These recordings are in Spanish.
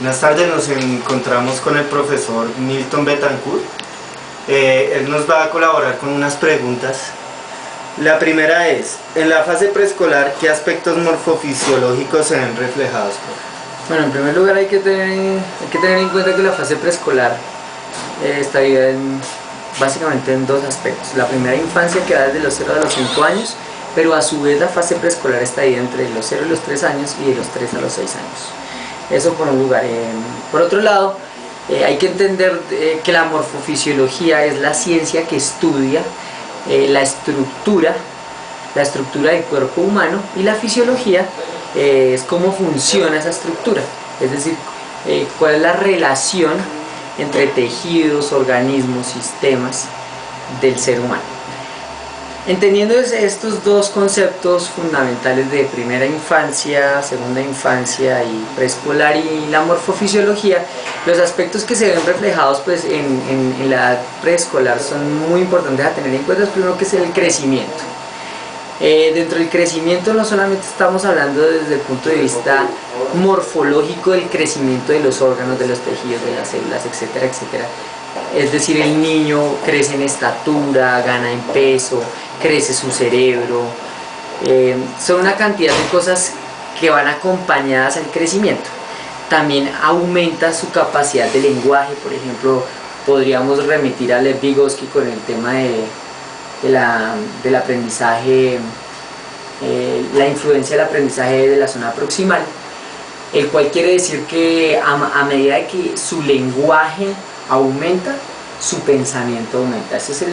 Buenas tardes, nos encontramos con el profesor Milton Betancourt. Él nos va a colaborar con unas preguntas. La primera es, en la fase preescolar, ¿qué aspectos morfofisiológicos se ven reflejados? Bueno, en primer lugar hay que tener en cuenta que la fase preescolar está dividida básicamente en dos aspectos. La primera infancia, que va desde los 0 a los 5 años, pero a su vez la fase preescolar está dividida entre los 0 y los 3 años y de los 3 a los 6 años. Eso por un lugar. Por otro lado, hay que entender que la morfofisiología es la ciencia que estudia la estructura del cuerpo humano, y la fisiología es cómo funciona esa estructura, es decir, cuál es la relación entre tejidos, organismos, sistemas del ser humano. Entendiendo estos dos conceptos fundamentales de primera infancia, segunda infancia y preescolar y la morfofisiología, los aspectos que se ven reflejados pues, en la edad preescolar son muy importantes a tener en cuenta. Primero, que es el crecimiento. Dentro del crecimiento no solamente estamos hablando desde el punto de vista morfológico del crecimiento de los órganos, de los tejidos, de las células, etcétera, etcétera. Es decir, el niño crece en estatura, gana en peso, crece su cerebro. Son una cantidad de cosas que van acompañadas al crecimiento. También aumenta su capacidad de lenguaje. Por ejemplo, podríamos remitir a Lev Vygotsky con el tema del aprendizaje, la influencia del aprendizaje de la zona proximal, el cual quiere decir que a medida de que su lenguaje aumenta, su pensamiento aumenta. Esa es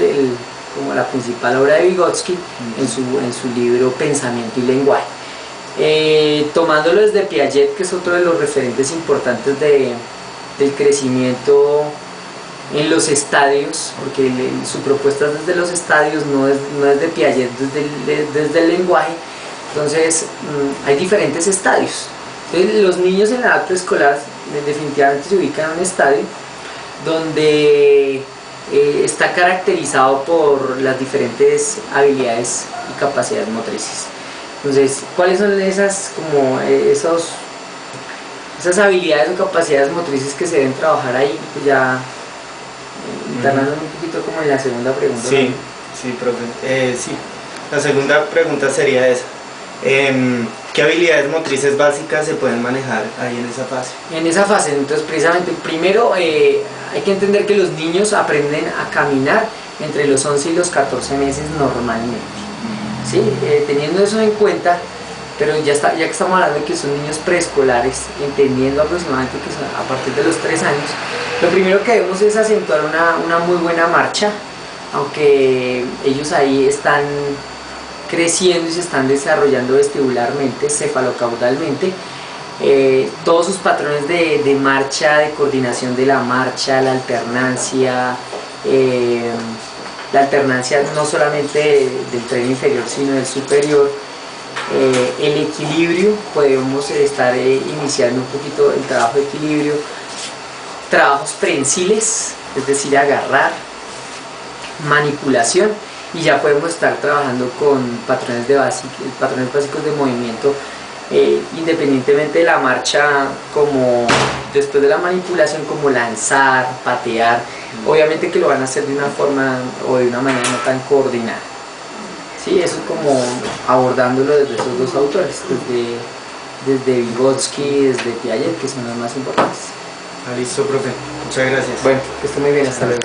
como la principal obra de Vygotsky en su libro Pensamiento y Lenguaje. Tomándolo desde Piaget, que es otro de los referentes importantes del crecimiento en los estadios, porque su propuesta es desde los estadios, no es de Piaget, desde el lenguaje. Entonces hay diferentes estadios. Entonces, los niños en la edad preescolar definitivamente se ubican en un estadio donde está caracterizado por las diferentes habilidades y capacidades motrices. Entonces, ¿cuáles son esas habilidades o capacidades motrices que se deben trabajar ahí? Pues ya internando un poquito como en la segunda pregunta. Sí, sí, profe. Sí. La segunda pregunta sería esa. ¿Qué habilidades motrices básicas se pueden manejar ahí en esa fase? En esa fase, entonces, precisamente, primero hay que entender que los niños aprenden a caminar entre los 11 y los 14 meses normalmente. ¿Sí? Teniendo eso en cuenta, pero ya que estamos hablando de que son niños preescolares, entendiendo aproximadamente que son a partir de los 3 años, lo primero que debemos es acentuar una muy buena marcha, aunque ellos ahí están creciendo y se están desarrollando vestibularmente, cefalocaudalmente. Todos sus patrones de marcha, de coordinación de la marcha, la alternancia no solamente del tren inferior sino del superior, el equilibrio, podemos estar iniciando un poquito el trabajo de equilibrio, trabajos prensiles, es decir, agarrar, manipulación, y ya podemos estar trabajando con patrones básicos de movimiento, independientemente de la marcha, como después de la manipulación, como lanzar, patear. Obviamente que lo van a hacer de una forma o de una manera no tan coordinada. Sí, eso es como abordándolo desde esos dos autores, desde Vygotsky, desde Piaget, que son los más importantes. Listo, profe. Muchas gracias. Bueno, que esté muy bien, hasta luego.